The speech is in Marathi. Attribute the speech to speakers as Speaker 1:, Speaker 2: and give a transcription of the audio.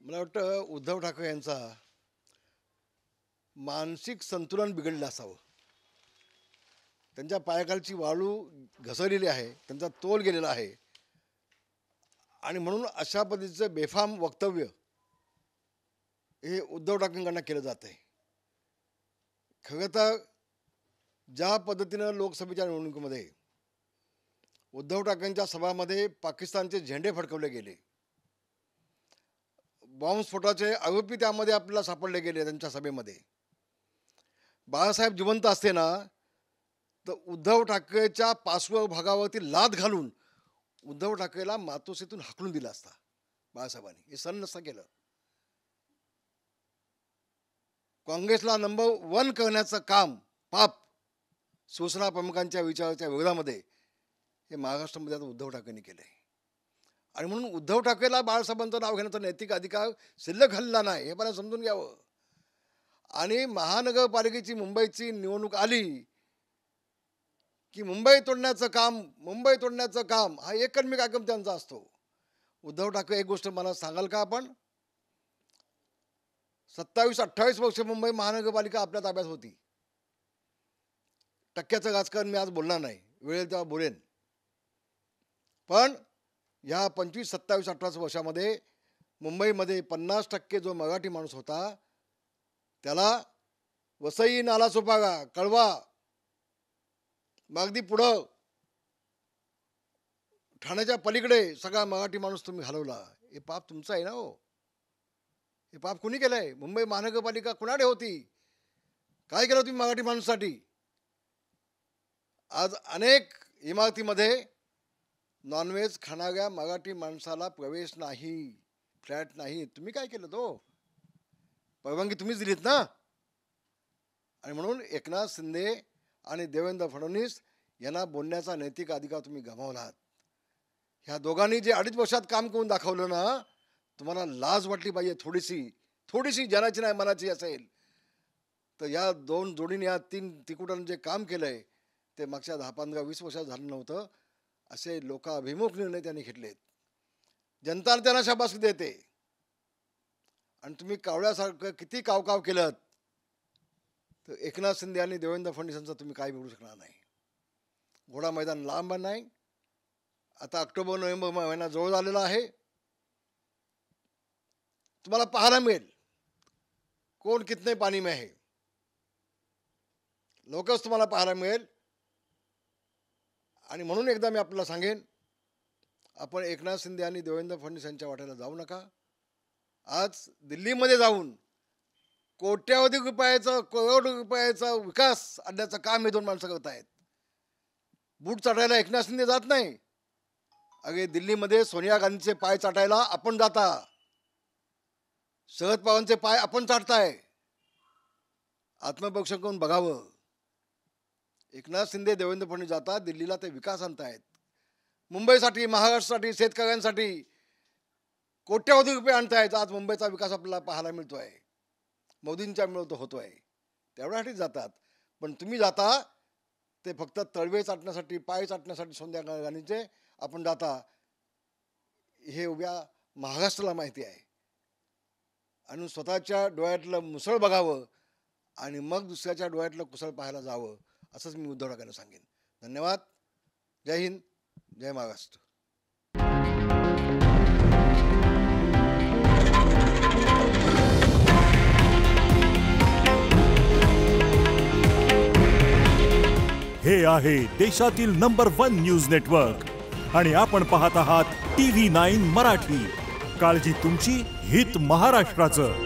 Speaker 1: मला वाटतं उद्धव ठाकरे यांचा मानसिक संतुलन बिघडलं असावं. त्यांच्या पायाखालची वाळू घसरलेली आहे, त्यांचा तोल गेलेला आहे आणि म्हणून अशा पद्धतीचं बेफाम वक्तव्य हे उद्धव ठाकरेंकडून केलं जात आहे. खरं तर ज्या पद्धतीनं लोकसभेच्या निवडणुकीमध्ये उद्धव ठाकरेंच्या सभामध्ये पाकिस्तानचे झेंडे फडकवले गेले, बॉम्बस्फोटाचे आरोपी त्यामध्ये आपल्याला सापडले गेले त्यांच्या सभेमध्ये. बाळासाहेब जिवंत असते ना तर उद्धव ठाकरेच्या पार्श्वभागावरती लाद घालून उद्धव ठाकरेला मातोश्रीतून हाकलून दिला असता बाळासाहेबांनी. हे सण नसतं केलं. काँग्रेसला नंबर 1 करण्याचं काम पाप शिवसेना प्रमुखांच्या विचाराच्या विरोधामध्ये हे महाराष्ट्रामध्ये आता उद्धव ठाकरेंनी केलं आहे. आणि म्हणून उद्धव ठाकरेला बाळासाहेबांचं नाव घेण्याचा नैतिक अधिकार शिल्लक हल्ला नाही, हे मला समजून घ्यावं. आणि महानगरपालिकेची मुंबईची निवडणूक आली की मुंबई तोडण्याचं काम हा एकमेव कार्यक्रम त्यांचा असतो. उद्धव ठाकरे एक गोष्ट मला सांगाल का, आपण 27-28 वर्ष मुंबई महानगरपालिका आपल्या ताब्यात होती. टक्क्याचं राजकारण मी आज बोलणार नाही, वेळेल तेव्हा बोलेन. पण या 25, 27, 28 वर्षामध्ये मुंबईमध्ये 50% जो मराठी माणूस होता त्याला वसई, नालासोपारा, कळवा, अगदी पुढं ठाण्याच्या पलीकडे सगळा मराठी माणूस तुम्ही घालवला. हे पाप तुमचं आहे ना हो. हे पाप कुणी केलंय? मुंबई महानगरपालिका कुणाकडे होती? काय केलं तुम्ही मराठी माणसासाठी? आज अनेक इमारतीमध्ये नॉनव्हेज खाणाऱ्या मराठी माणसाला प्रवेश नाही, फ्लॅट नाही. तुम्ही काय केलं? तो परवानगी तुम्हीच दिलीत ना. आणि म्हणून एकनाथ शिंदे आणि देवेंद्र फडणवीस यांना बोलण्याचा नैतिक अधिकार तुम्ही गमावलात. ह्या दोघांनी जे 2.5 वर्षात काम करून दाखवलं ना, तुम्हाला लाज वाटली पाहिजे. थोडीशी जनाची नाही मनाची असेल तर या 2 जोडीने, या 3 तिकुटांनी जे काम केलंय ते मागच्या 10, 15, 20 वर्षात झालं नव्हतं. असे लोकाभिमुख निर्णय त्यांनी घेतलेत. जनता त्यांना शाबासकी देते. आणि तुम्ही कावळ्यासारखं किती कावकाव केलं तर एकनाथ शिंदे आणि देवेंद्र फडणवीसांचं तुम्ही काय बिघडू शकणार नाही. घोडा मैदान लांब नाही. आता ऑक्टोबर, नोव्हेंबर महिना जवळ झालेला आहे. तुम्हाला पाहायला मिळेल कोण कितने पाणी में आहे. लवकरच तुम्हाला पाहायला मिळेल. आणि म्हणून एकदा मी आपल्याला सांगेन, आपण एकनाथ शिंदे आणि देवेंद्र फडणवीस यांच्या वाट्याला जाऊ नका. आज दिल्लीमध्ये जाऊन कोट्यावधी रुपयाचं, करोड रुपयाचा विकास आणण्याचं काम हे 2 माणसं करत आहेत. बूट चाटायला एकनाथ शिंदे जात नाही. अगे दिल्लीमध्ये सोनिया गांधीचे पाय चाटायला आपण जाता. शरद पवारांचे पाय आपण चाटताय. आत्मपरीक्षण करून बघावं. एकनाथ शिंदे, देवेंद्र फडणवीस जातात दिल्लीला, ते विकास आणतायत. मुंबईसाठी, महाराष्ट्रासाठी, शेतकऱ्यांसाठी कोट्यावधी रुपये आणतायत. आज मुंबईचा विकास आपल्याला पाहायला मिळतोय. मोदींच्या मिळवतो होतोय. तेवढ्यासाठी जातात. पण तुम्ही जाता ते फक्त तळवे चाटण्यासाठी, पाय चाटण्यासाठी. सोनिया गांधीचे आपण जाता हे उभ्या महाराष्ट्राला माहिती आहे. आणि स्वतःच्या डोळ्यातलं मुसळ बघावं आणि मग दुसऱ्याच्या डोळ्यातलं कुसळ पाहायला जावं, असंच मी उद्धव ठाकरेंना सांगेन. धन्यवाद. जय हिंद, जय महाराष्ट्र.
Speaker 2: हे आहे देशातील नंबर 1 न्यूज नेटवर्क आणि आपण पाहत आहात TV9 मराठी. काळजी तुमची, हित महाराष्ट्राचं.